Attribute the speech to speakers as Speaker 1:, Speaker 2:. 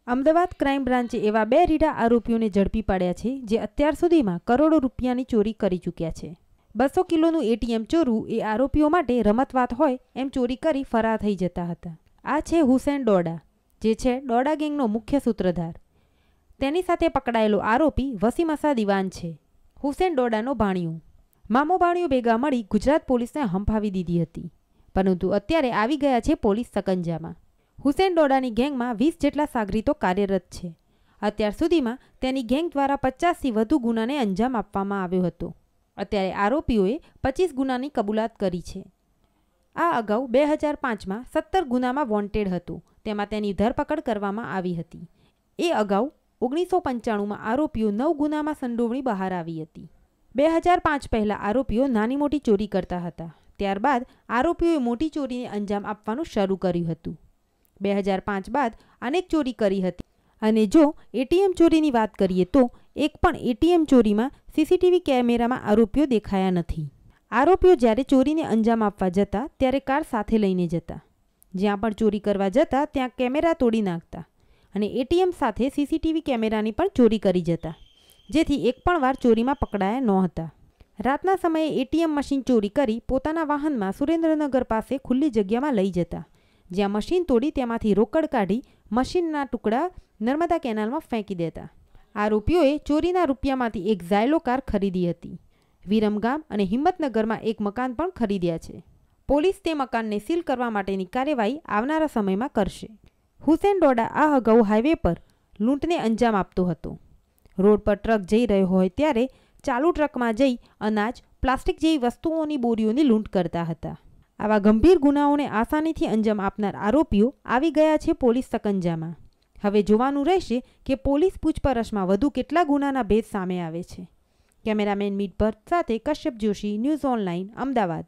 Speaker 1: Ahmedabad crime બ્રાન્ચે એવા 2 રીઢા આરોપીઓને ઝડપી પાડ્યા છે જે અત્યાર સુધીમાં કરોડો રૂપિયાની ચોરી કરી ચૂક્યા છે. 200 કિલોનું એટીએમ ચોરવું એ આરોપીઓ માટે રમતવાત હોય એમ ચોરી કરી ફરાર થઈ જતા હતા. આ છે હુસેન ડોડા, જે છે ડોડા ગેંગનો મુખ્ય સૂત્રધાર. તેની સાથે પકડાયેલો આરોપી વસીમ અસા દિવાન છે, હુસેન ડોડાનો ભાણિયો. મામો ભાણિયો ભેગા મળી ગુજરાત પોલીસને હંફાવી દીધી હતી, પરંતુ અત્યારે આવી ગયા છે પોલીસ સકંજામાં. હુસેન ડોડાની ગેંગમાં 20 જેટલા સાગરીતો કાર્યરત છે. અત્યાર સુધીમાં તેની ગેંગ દ્વારા 50થી વધુ ગુનાને અંજામ આપવામાં આવ્યો હતો. અત્યારે આરોપીઓએ 25 ગુનાની કબૂલાત કરી છે. આ અગાઉ 2005માં 17 ગુનામાં વોન્ટેડ હતું, તેમાં તેની ધરપકડ કરવામાં આવી હતી. એ અગાઉ 1995માં આરોપીઓ 9 ગુનામાં સંડોવણી બહાર આવી હતી. 2005 પહેલાં આરોપીઓ નાની મોટી ચોરી કરતા હતા. ત્યારબાદ આરોપીઓએ મોટી ચોરીને અંજામ આપવાનું શરૂ કર્યું હતું. 2005 બાદ અનેક ચોરી કરી હતી. અને જો એટીએમ ચોરીની વાત કરીએ તો એક પણ એટીએમ ચોરીમાં સીસીટીવી કેમેરામાં આરોપીઓ દેખાયા નથી. આરોપીઓ જ્યારે ચોરીને અંજામ આપવા જતા ત્યારે કાર સાથે લઈને જતા. જ્યાં પણ ચોરી કરવા જતા ત્યાં કેમેરા તોડી નાખતા અને એટીએમ સાથે સીસીટીવી કેમેરાની પણ ચોરી કરી જતા, જેથી એક પણ વાર ચોરીમાં પકડાયા નહોતા. રાતના સમયે એટીએમ મશીન ચોરી કરી પોતાના વાહનમાં સુરેન્દ્રનગર પાસે ખુલ્લી જગ્યામાં લઈ જતા, જ્યાં મશીન તોડી તેમાંથી રોકડ કાઢી મશીનના ટુકડા નર્મદા કેનાલમાં ફેંકી દેતા. આરોપીઓએ ચોરીના રૂપિયામાંથી એક ઝાયલો કાર ખરીદી હતી. વિરમગામ અને હિંમતનગરમાં એક મકાન પણ ખરીદ્યા છે. પોલીસ તે મકાનને સીલ કરવા માટેની કાર્યવાહી આવનારા સમયમાં કરશે. હુસેન ડોડા આ અગાઉ હાઈવે પર લૂંટને અંજામ આપતો હતો. રોડ પર ટ્રક જઈ રહ્યો હોય ત્યારે ચાલુ ટ્રકમાં જઈ અનાજ, પ્લાસ્ટિક જેવી વસ્તુઓની બોરીઓની લૂંટ કરતા હતા. આવા ગંભીર ગુનાઓને આસાનીથી અંજામ આપનાર આરોપીઓ આવી ગયા છે પોલીસ સકંજામાં. હવે જોવાનું રહેશે કે પોલીસ પૂછપરછમાં વધુ કેટલા ગુનાના ભેદ સામે આવે છે. કેમેરામેન મીત ભટ્ટ સાથે કશ્યપ જોશી, ન્યૂઝ ઓનલાઇન, અમદાવાદ.